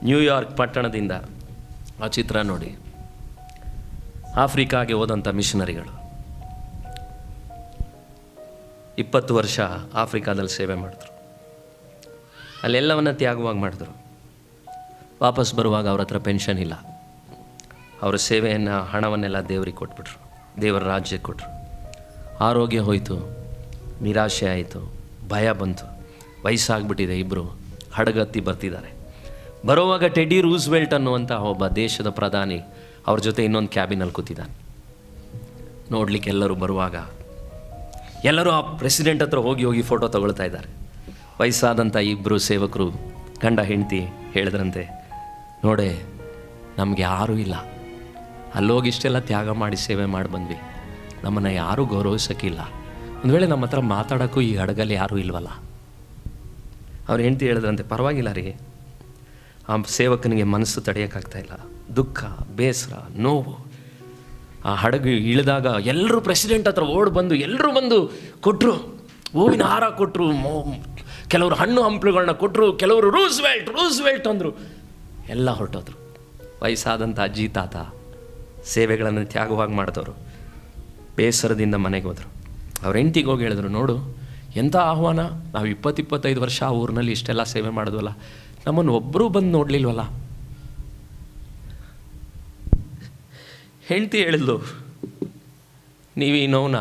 New York ಪಟ್ಟಣದಿಂದ ಆ ಚಿತ್ರ ನೋಡಿ. ಆಫ್ರಿಕಾಗೆ ಹೋದಂಥ ಮಿಷನರಿಗಳು 20 ವರ್ಷ ಆಫ್ರಿಕಾದಲ್ಲಿ ಸೇವೆ ಮಾಡಿದ್ರು. ಅಲ್ಲೆಲ್ಲವನ್ನ ತ್ಯಾಗವಾಗಿ ಮಾಡಿದ್ರು. ವಾಪಸ್ ಬರುವಾಗ ಅವ್ರ ಹತ್ರ ಪೆನ್ಷನ್ ಇಲ್ಲ. ಅವರ ಸೇವೆಯನ್ನು, ಹಣವನ್ನೆಲ್ಲ ದೇವರಿಗೆ ಕೊಟ್ಬಿಟ್ರು, ದೇವರ ರಾಜ್ಯಕ್ಕೆ ಕೊಟ್ಟರು. ಆರೋಗ್ಯ ಹೋಯಿತು, ನಿರಾಶೆ ಆಯಿತು, ಭಯ ಬಂತು. ವಯಸ್ಸಾಗ್ಬಿಟ್ಟಿದೆ. ಇಬ್ಬರು ಹಡಗತ್ತಿ ಬರ್ತಿದ್ದಾರೆ. ಬರುವಾಗ ಟೆಡಿ ರೂಸ್ವೆಲ್ಟ್ ಅನ್ನುವಂಥ ಒಬ್ಬ ದೇಶದ ಪ್ರಧಾನಿ ಅವ್ರ ಜೊತೆ ಇನ್ನೊಂದು ಕ್ಯಾಬಿನಲ್ಲಿ ಕೂತಿದ್ದಾನೆ. ನೋಡಲಿಕ್ಕೆ ಎಲ್ಲರೂ ಬರುವಾಗ ಎಲ್ಲರೂ ಆ ಪ್ರೆಸಿಡೆಂಟ್ ಹತ್ರ ಹೋಗಿ ಫೋಟೋ ತಗೊಳ್ತಾ ಇದ್ದಾರೆ. ವಯಸ್ಸಾದಂಥ ಇಬ್ಬರು ಸೇವಕರು ಗಂಡ ಹೆಂಡತಿ ಹೇಳಿದ್ರಂತೆ, ನೋಡೇ ನಮಗೆ ಯಾರೂ ಇಲ್ಲ, ಅಲ್ಲೋಗಿ ಇಷ್ಟೆಲ್ಲ ತ್ಯಾಗ ಮಾಡಿ ಸೇವೆ ಮಾಡಿ ಬಂದ್ವಿ, ನಮ್ಮನ್ನು ಯಾರೂ ಗೌರವಿಸೋಕ್ಕಿಲ್ಲ. ಒಂದು ವೇಳೆ ನಮ್ಮ ಹತ್ರ ಮಾತಾಡೋಕ್ಕೂ ಈ ಹಡಗಲ್ಲಿ ಯಾರೂ ಇಲ್ವಲ್ಲ. ಅವ್ರ ಹೆಂಡತಿ ಹೇಳಿದ್ರಂತೆ, ಪರವಾಗಿಲ್ಲ ರೀ. ಆ ಸೇವಕನಿಗೆ ಮನಸ್ಸು ತಡೆಯೋಕ್ಕಾಗ್ತಾಯಿಲ್ಲ. ದುಃಖ, ಬೇಸರ, ನೋವು. ಆ ಹಡಗು ಇಳಿದಾಗ ಎಲ್ಲರೂ ಪ್ರೆಸಿಡೆಂಟ್ ಹತ್ರ ಬಂದು ಎಲ್ಲರೂ ಬಂದು ಕೊಟ್ಟರು. ಹೂವಿನ ಹಾರ ಕೊಟ್ಟರು, ಕೆಲವರು ಹಣ್ಣು ಹಂಪಲುಗಳನ್ನ ಕೊಟ್ಟರು, ಕೆಲವರು ರೂಸ್ವೆಲ್ಟ್ ಅಂದರು. ಎಲ್ಲ ಹೊರಟೋದ್ರು. ವಯಸ್ಸಾದಂಥ ಅಜ್ಜಿ ತಾತ ಸೇವೆಗಳನ್ನು ತ್ಯಾಗವಾಗಿ ಮಾಡಿದವರು ಬೇಸರದಿಂದ ಮನೆಗೆ ಹೋದರು. ಅವ್ರ ಹೆಂಡ್ತಿಗೆ ಹೋಗಿ ಹೇಳಿದ್ರು, ನೋಡು ಎಂಥ ಆಹ್ವಾನ, ನಾವು 20-25 ವರ್ಷ ಆ ಊರಿನಲ್ಲಿ ಇಷ್ಟೆಲ್ಲ ಸೇವೆ ಮಾಡಿದ್ವಲ್ಲ, ನಮ್ಮನ್ನು ಒಬ್ಬರೂ ಬಂದು ನೋಡಲಿಲ್ವಲ್ಲ. ಹೆಂಡ್ತಿ ಹೇಳಿದ್ಲು, ನೀವು ಈ ನೋವನ್ನ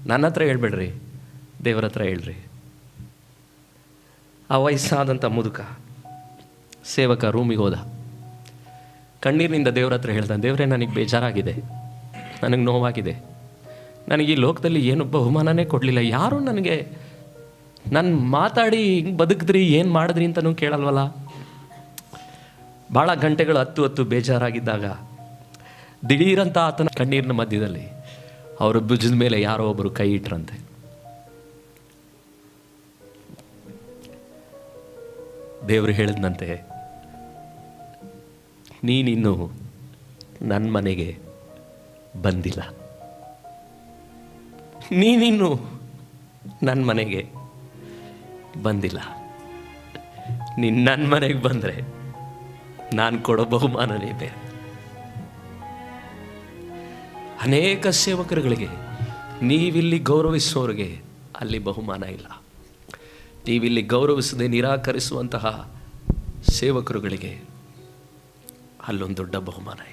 ನನ್ನ ಹತ್ರ ಹೇಳ್ಬೇಡ್ರಿ, ದೇವರ ಹತ್ರ ಹೇಳ್ರಿ. ಆ ವಯಸ್ಸಾದಂಥ ಮುದುಕ ಸೇವಕ ರೂಮಿಗೆ ಹೋದ. ಕಣ್ಣೀರಿನಿಂದ ದೇವ್ರ ಹತ್ರ ಹೇಳ್ದ, ದೇವರೇ ನನಗೆ ಬೇಜಾರಾಗಿದೆ, ನನಗೆ ನೋವಾಗಿದೆ, ನನಗೆ ಈ ಲೋಕದಲ್ಲಿ ಏನು ಬಹುಮಾನನೇ ಕೊಡಲಿಲ್ಲ, ಯಾರೂ ನನಗೆ ನಾನು ಮಾತಾಡಿ ಹಿಂಗೆ ಬದುಕಿದ್ರಿ, ಏನು ಮಾಡಿದ್ರಿ ಅಂತಲೂ ಕೇಳಲ್ವಲ್ಲ. ಭಾಳ ಗಂಟೆಗಳು ಹತ್ತು ಬೇಜಾರಾಗಿದ್ದಾಗ ದಿಢೀರಂತ ಆತನ ಕಣ್ಣೀರಿನ ಮಧ್ಯದಲ್ಲಿ ಅವರ ಭುಜದ ಮೇಲೆ ಯಾರೋ ಒಬ್ಬರು ಕೈ ಇಟ್ರಂತೆ. ದೇವರು ಹೇಳಿದ್ನಂತೆ, ನೀನಿನ್ನು ನನ್ನ ಮನೆಗೆ ಬಂದಿಲ್ಲ, ನೀನಿನ್ನು ನನ್ನ ಮನೆಗೆ ಬಂದಿಲ್ಲ. ನೀನು ನನ್ನ ಮನೆಗೆ ಬಂದರೆ ನಾನು ಕೊಡೋ ಬಹುಮಾನನೇ ಬೇರೆ. ಅನೇಕ ಸೇವಕರುಗಳಿಗೆ ನೀವಿಲ್ಲಿ ಗೌರವಿಸೋರಿಗೆ ಅಲ್ಲಿ ಬಹುಮಾನ ಇಲ್ಲ. ನೀವಿಲ್ಲಿ ಗೌರವಿಸದೆ ನಿರಾಕರಿಸುವಂತಹ ಸೇವಕರುಗಳಿಗೆ ಅಲ್ಲೊಂದು ದೊಡ್ಡ ಬಹುಮಾನ ಇದೆ.